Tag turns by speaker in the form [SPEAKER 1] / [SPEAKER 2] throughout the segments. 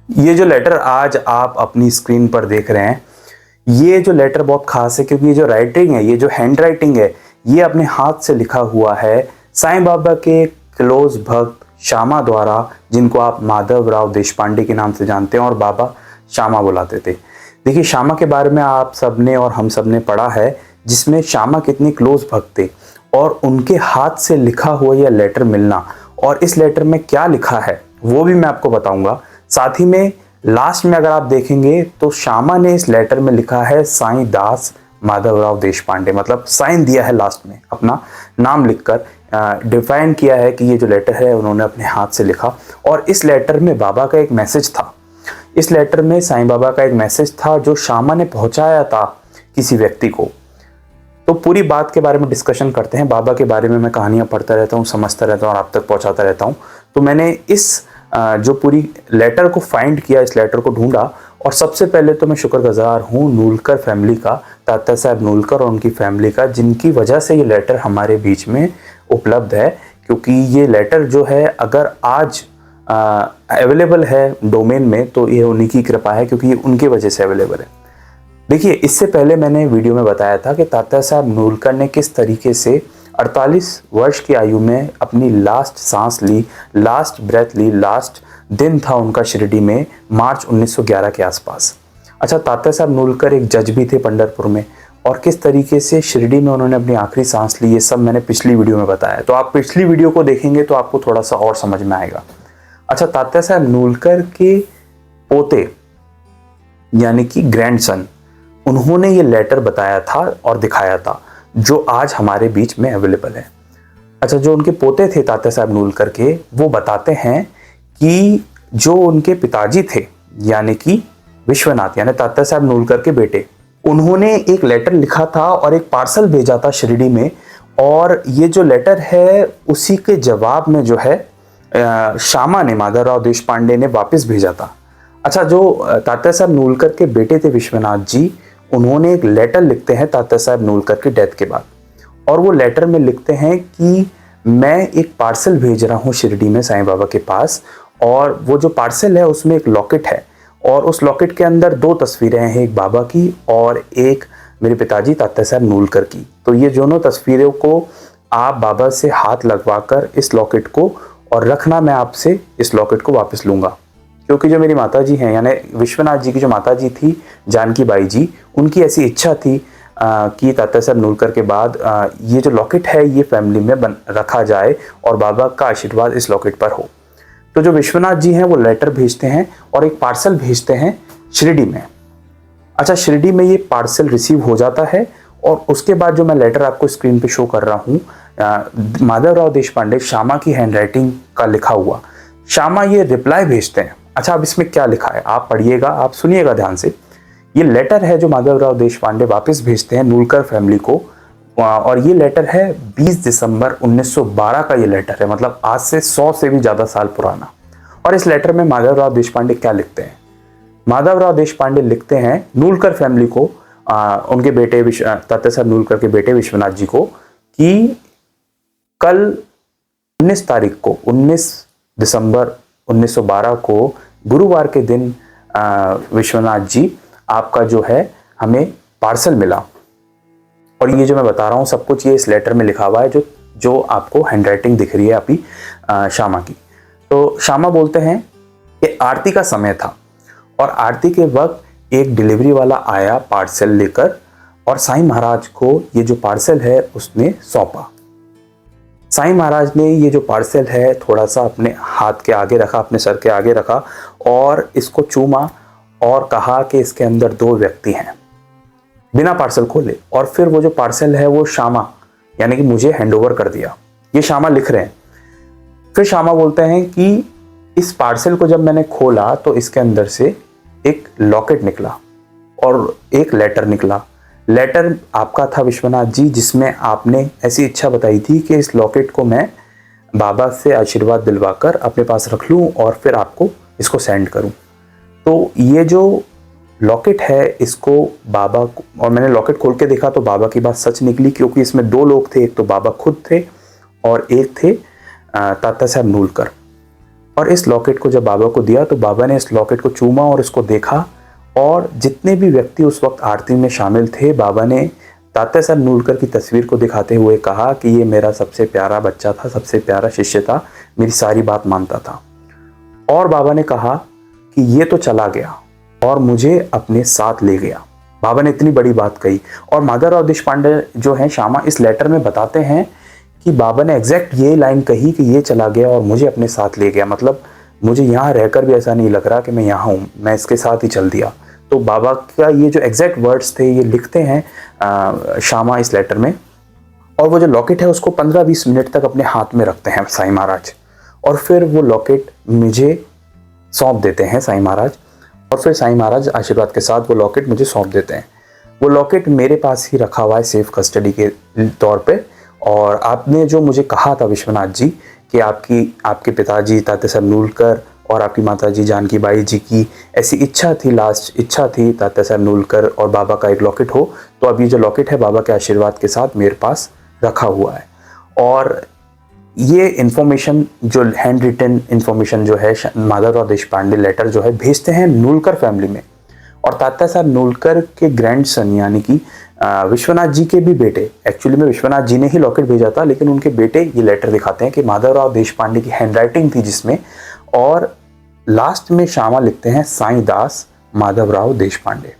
[SPEAKER 1] ये जो लेटर आज आप अपनी स्क्रीन पर देख रहे हैं, ये जो लेटर बहुत खास है क्योंकि ये जो राइटिंग है, ये जो हैंड राइटिंग है, ये अपने हाथ से लिखा हुआ है साईं बाबा के क्लोज भक्त श्यामा द्वारा, जिनको आप माधवराव देशपांडे के नाम से जानते हैं और बाबा श्यामा बुलाते थे। देखिए, श्यामा के बारे में आप सबने और हम सबने पढ़ा है, जिसमें श्यामा कितने क्लोज भक्त थे और उनके हाथ से लिखा हुआ यह लेटर मिलना, और इस लेटर में क्या लिखा है वो भी मैं आपको बताऊंगा। साथ ही में लास्ट में अगर आप देखेंगे तो श्यामा ने इस लेटर में लिखा है साईं दास माधवराव देशपांडे, मतलब साइन दिया है लास्ट में, अपना नाम लिखकर डिफाइन किया है कि ये जो लेटर है उन्होंने अपने हाथ से लिखा। और इस लेटर में बाबा का एक मैसेज था, इस लेटर में साईं बाबा का एक मैसेज था जो श्यामा ने पहुंचाया था किसी व्यक्ति को। तो पूरी बात के बारे में डिस्कशन करते हैं। बाबा के बारे में मैं कहानियां पढ़ता रहता हूँ, समझता रहता हूँ और आप तक पहुंचाता रहता हूँ। तो मैंने इस जो पूरी लेटर को फाइंड किया, इस लेटर को ढूंढा, और सबसे पहले तो मैं शुक्रगुजार हूँ नूलकर फैमिली का, तात्या साहब नूलकर और उनकी फैमिली का, जिनकी वजह से ये लेटर हमारे बीच में उपलब्ध है। क्योंकि ये लेटर जो है अगर आज अवेलेबल है डोमेन में तो ये उन्हीं की कृपा है, क्योंकि ये उनकी वजह से अवेलेबल है। देखिए, इससे पहले मैंने वीडियो में बताया था कि तात्या साहब नूलकर ने किस तरीके से 48 वर्ष की आयु में अपनी लास्ट सांस ली, लास्ट ब्रेथ ली, लास्ट दिन था उनका शिरडी में मार्च 1911 के आसपास। अच्छा, तात्या साहब नूलकर एक जज भी थे पंढरपुर में, और किस तरीके से शिरडी में उन्होंने अपनी आखिरी सांस ली, ये सब मैंने पिछली वीडियो में बताया। तो आप पिछली वीडियो को देखेंगे तो आपको थोड़ा सा और समझ में आएगा। अच्छा, तात्या साहब नूलकर के पोते यानी कि ग्रैंडसन, उन्होंने ये लेटर बताया था और दिखाया था, जो आज हमारे बीच में अवेलेबल है। अच्छा, जो उनके पोते थे तात्या साहब नूलकर के, वो बताते हैं कि जो उनके पिताजी थे यानी कि विश्वनाथ, यानी तात्या साहब नूलकर के बेटे, उन्होंने एक लेटर लिखा था और एक पार्सल भेजा था शिरडी में, और ये जो लेटर है उसी के जवाब में जो है श्यामा ने, माधवराव देशपांडे ने वापस भेजा था। अच्छा, जो तात्या साहब नूलकर के बेटे थे विश्वनाथ जी, उन्होंने एक लेटर लिखते हैं तात्या साहब नूलकर की डेथ के बाद, और वो लेटर में लिखते हैं कि मैं एक पार्सल भेज रहा हूँ शिरडी में साईं बाबा के पास, और वो जो पार्सल है उसमें एक लॉकेट है, और उस लॉकेट के अंदर 2 तस्वीरें हैं, एक बाबा की और एक मेरे पिताजी तात्या साहब नूलकर की। तो ये दोनों तस्वीरों को आप बाबा से हाथ लगवाकर इस लॉकेट को और रखना, मैं आपसे इस लॉकेट को वापस लूँगा। क्योंकि जो मेरी माता जी हैं, यानी विश्वनाथ जी की जो माता जी थी जानकी बाई जी, उनकी ऐसी इच्छा थी कि तात्या साहब नूलकर के बाद ये जो लॉकेट है ये फैमिली में रखा जाए और बाबा का आशीर्वाद इस लॉकेट पर हो। तो जो विश्वनाथ जी हैं वो लेटर भेजते हैं और एक पार्सल भेजते हैं शिरडी में। अच्छा, शिरडी में ये पार्सल रिसीव हो जाता है, और उसके बाद जो मैं लेटर आपको स्क्रीन पे शो कर रहा हूँ, माधवराव देशपांडे, श्यामा की हैंडराइटिंग का लिखा हुआ, श्यामा ये रिप्लाई भेजते हैं। अच्छा, अब इसमें क्या लिखा है आप पढ़िएगा, आप सुनिएगा ध्यान से। ये लेटर है जो माधवराव देशपांडे वापस भेजते हैं नूलकर फैमिली को, और ये लेटर है 20 दिसंबर 1912 का ये लेटर है, मतलब आज से 100 से भी ज़्यादा साल पुराना। और इस लेटर में माधवराव देशपांडे क्या लिखते हैं? माधवराव देशपांडे लिखते हैं नूलकर फैमिली को, उनके बेटे तात्या साहब नूलकर के बेटे विश्वनाथ जी को, कि कल 19 तारीख को, 19 दिसंबर 1912 को गुरुवार के दिन विश्वनाथ जी, आपका जो है हमें पार्सल मिला। और ये जो मैं बता रहा हूँ सब कुछ ये इस लेटर में लिखा हुआ है, जो आपको हैंडराइटिंग दिख रही है अभी श्यामा की। तो श्यामा बोलते हैं कि आरती का समय था और आरती के वक्त एक डिलीवरी वाला आया पार्सल लेकर, और साईं महाराज को ये जो पार्सल है उसने सौंपा। साईं महाराज ने ये जो पार्सल है थोड़ा सा अपने हाथ के आगे रखा, अपने सर के आगे रखा, और इसको चूमा और कहा कि इसके अंदर 2 व्यक्ति हैं, बिना पार्सल खोले। और फिर वो जो पार्सल है वो श्यामा यानी कि मुझे हैंडओवर कर दिया। ये श्यामा लिख रहे हैं। फिर श्यामा बोलते हैं कि इस पार्सल को जब मैंने खोला तो इसके अंदर से एक लॉकेट निकला और एक लेटर निकला। लेटर आपका था विश्वनाथ जी, जिसमें आपने ऐसी इच्छा बताई थी कि इस लॉकेट को मैं बाबा से आशीर्वाद दिलवाकर अपने पास रख लूं और फिर आपको इसको सेंड करूं। तो ये जो लॉकेट है इसको बाबा को, और मैंने लॉकेट खोल के देखा तो बाबा की बात सच निकली, क्योंकि इसमें 2 लोग थे, एक तो बाबा खुद थे और एक थे तात्या साहब नूलकर। और इस लॉकेट को जब बाबा को दिया तो बाबा ने इस लॉकेट को चूमा और इसको देखा, और जितने भी व्यक्ति उस वक्त आरती में शामिल थे, बाबा ने तात्या साहब नूलकर की तस्वीर को दिखाते हुए कहा कि ये मेरा सबसे प्यारा बच्चा था, सबसे प्यारा शिष्य था, मेरी सारी बात मानता था। और बाबा ने कहा कि ये तो चला गया और मुझे अपने साथ ले गया। बाबा ने इतनी बड़ी बात कही। और माधवराव देशपांडे जो हैं श्यामा, इस लेटर में बताते हैं कि बाबा ने एग्जैक्ट ये लाइन कही कि ये चला गया और मुझे अपने साथ ले गया। मतलब मुझे यहाँ रहकर भी ऐसा नहीं लग रहा कि मैं यहाँ हूँ, मैं इसके साथ ही चल दिया। तो बाबा का ये जो एग्जैक्ट वर्ड्स थे ये लिखते हैं श्यामा इस लेटर में। और वो जो लॉकेट है उसको 15-20 मिनट तक अपने हाथ में रखते हैं साईं महाराज, और फिर वो लॉकेट मुझे सौंप देते हैं साईं महाराज। और फिर साईं महाराज आशीर्वाद के साथ वो लॉकेट मुझे सौंप देते हैं। वो लॉकेट मेरे पास ही रखा हुआ है सेफ कस्टडी के तौर पे। और आपने जो मुझे कहा था विश्वनाथ जी कि आपके पिताजी तात्या साहब नूलकर और आपकी माताजी जानकी बाई जी की ऐसी इच्छा थी, लास्ट इच्छा थी तात्या साहब नूलकर और बाबा का एक लॉकेट हो, तो अब ये जो लॉकेट है बाबा के आशीर्वाद के साथ मेरे पास रखा हुआ है। और ये इन्फॉर्मेशन जो हैंड रिटन इन्फॉर्मेशन जो है माधवराव देशपांडे लेटर जो है भेजते हैं नूलकर फैमिली में। और तात्या साहब नूलकर के ग्रैंडसन यानी कि विश्वनाथ जी के भी बेटे, एक्चुअली में विश्वनाथ जी ने ही लॉकेट भेजा था, लेकिन उनके बेटे ये लेटर दिखाते हैं कि माधवराव देशपांडे की हैंडराइटिंग थी जिसमें, और लास्ट में श्यामा लिखते हैं साईं दास माधवराव देशपांडे।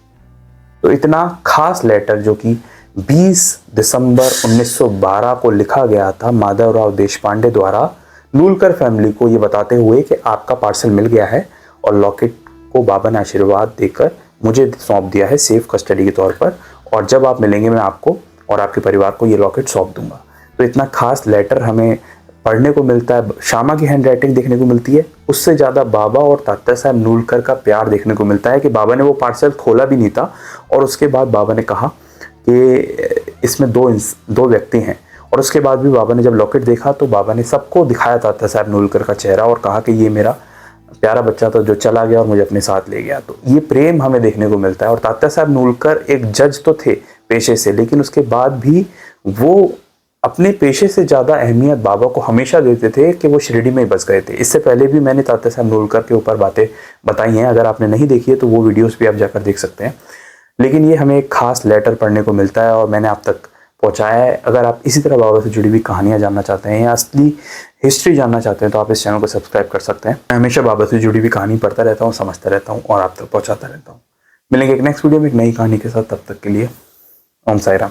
[SPEAKER 1] तो इतना खास लेटर जो कि 20 दिसंबर 1912 को लिखा गया था माधवराव देशपांडे द्वारा नूलकर फैमिली को, ये बताते हुए कि आपका पार्सल मिल गया है और लॉकेट को बाबा ने आशीर्वाद देकर मुझे सौंप दिया है सेफ कस्टडी के तौर पर, और जब आप मिलेंगे मैं आपको और आपके परिवार को ये लॉकेट सौंप दूंगा। तो इतना खास लेटर हमें पढ़ने को मिलता है, श्यामा की हैंड राइटिंग देखने को मिलती है, उससे ज़्यादा बाबा और तात्या साहब नूलकर का प्यार देखने को मिलता है कि बाबा ने वो पार्सल खोला भी नहीं था, और उसके बाद बाबा ने कहा कि इसमें दो व्यक्ति हैं। और उसके बाद भी बाबा ने जब लॉकेट देखा तो बाबा ने सबको दिखाया तात्या साहब नूलकर का चेहरा और कहा कि ये मेरा प्यारा बच्चा था जो चला गया और मुझे अपने साथ ले गया। तो ये प्रेम हमें देखने को मिलता है। और तात्या साहब नूलकर एक जज तो थे पेशे से, लेकिन उसके बाद भी वो अपने पेशे से ज़्यादा अहमियत बाबा को हमेशा देते थे कि वो शिरडी में ही बस गए थे। इससे पहले भी मैंने तात्या साहब नूलकर के ऊपर बातें बताई हैं, अगर आपने नहीं देखी है तो वो वीडियोस भी आप जाकर देख सकते हैं। लेकिन ये हमें एक खास लेटर पढ़ने को मिलता है और मैंने आप तक पहुंचाया है। अगर आप इसी तरह बाबा से जुड़ी हुई कहानियां जानना चाहते हैं या असली हिस्ट्री जानना चाहते हैं तो आप इस चैनल को सब्सक्राइब कर सकते हैं। मैं हमेशा बाबा से जुड़ी हुई कहानी पढ़ता रहता हूँ, समझता रहता हूँ और आप तक पहुँचाता रहता हूँ। मिलेंगे एक नेक्स्ट वीडियो में एक नई कहानी के साथ, तब तक के लिए ओम साई राम।